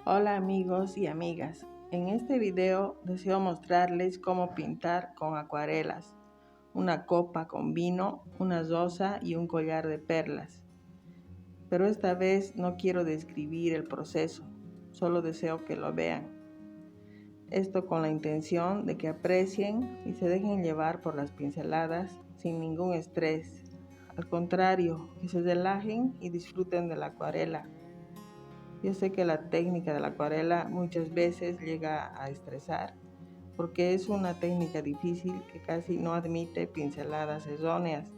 Hola amigos y amigas, en este video deseo mostrarles cómo pintar con acuarelas, una copa con vino, una rosa y un collar de perlas. Pero esta vez no quiero describir el proceso, solo deseo que lo vean. Esto con la intención de que aprecien y se dejen llevar por las pinceladas sin ningún estrés. Al contrario, que se relajen y disfruten de la acuarela. Yo sé que la técnica de la acuarela muchas veces llega a estresar porque es una técnica difícil que casi no admite pinceladas erróneas.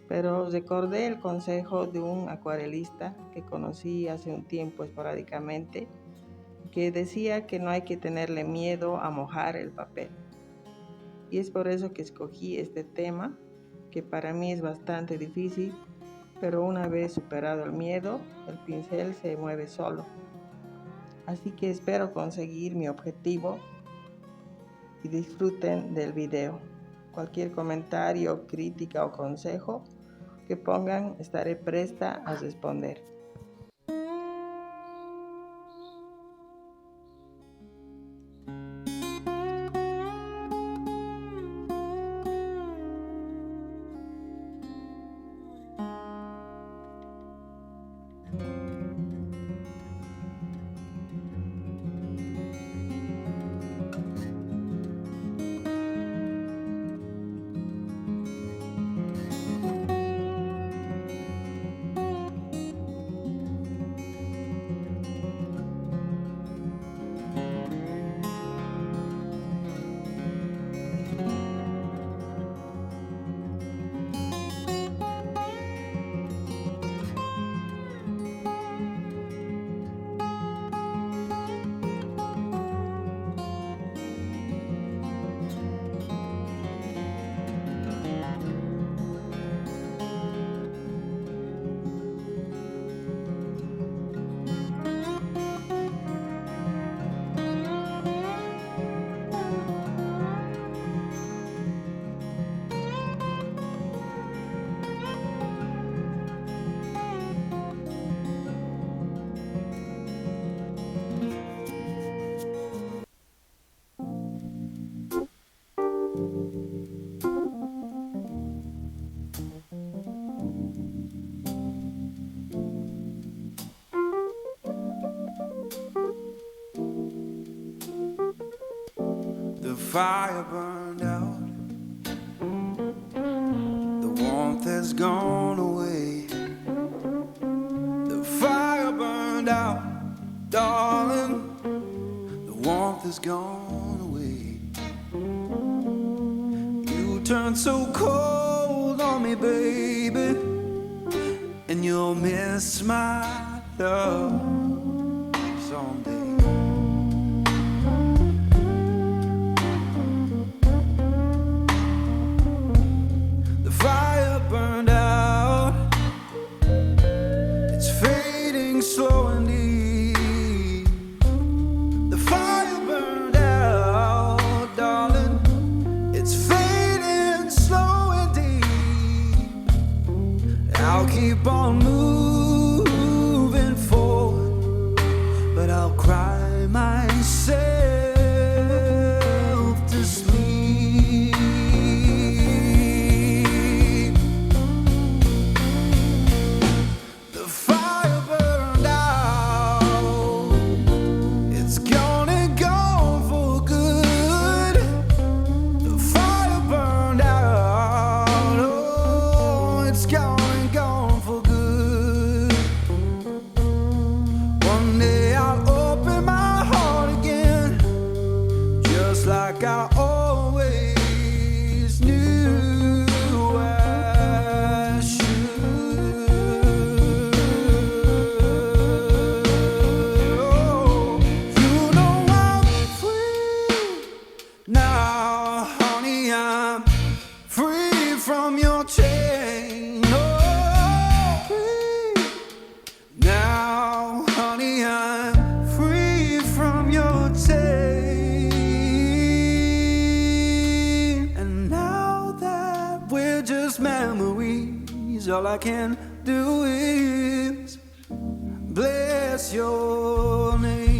Pero recordé el consejo de un acuarelista que conocí hace un tiempo esporádicamente, que decía que no hay que tenerle miedo a mojar el papel. Y es por eso que escogí este tema, que para mí es bastante difícil, pero una vez superado el miedo, el pincel se mueve solo. Así que espero conseguir mi objetivo y disfruten del video. Cualquier comentario, crítica o consejo que pongan, estaré presta a responder. The fire burned out, the warmth has gone away. The fire burned out, darling, the warmth has gone away. You turned so cold on me, baby, and you'll miss my love someday. Slow and deep. The fire burned out, darling. It's fading slow and deep. I'll keep on moving forward, but I'll cry myself to sleep. The fire burned out, it's gone and gone for good. The fire burned out, oh, it's gone and gone for good. One day I'll open my heart again, just like I always knew I should. You know I'm free now, honey, I'm free from your chain. Oh, free now, honey, I'm free from your chain. And now that we're just memories, all I can do is bless your name.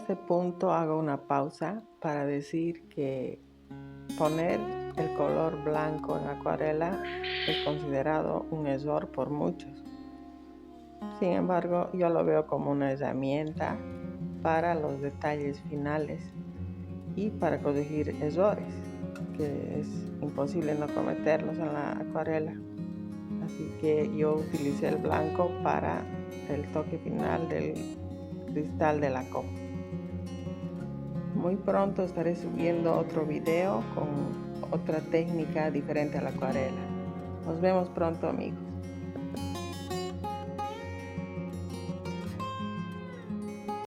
este punto hago una pausa para decir que poner el color blanco en acuarela es considerado un error por muchos. Sin embargo, yo lo veo como una herramienta para los detalles finales y para corregir errores, que es imposible no cometerlos en la acuarela. Así que yo utilicé el blanco para el toque final del cristal de la copa. Muy pronto estaré subiendo otro video con otra técnica diferente a la acuarela. Nos vemos pronto, amigos.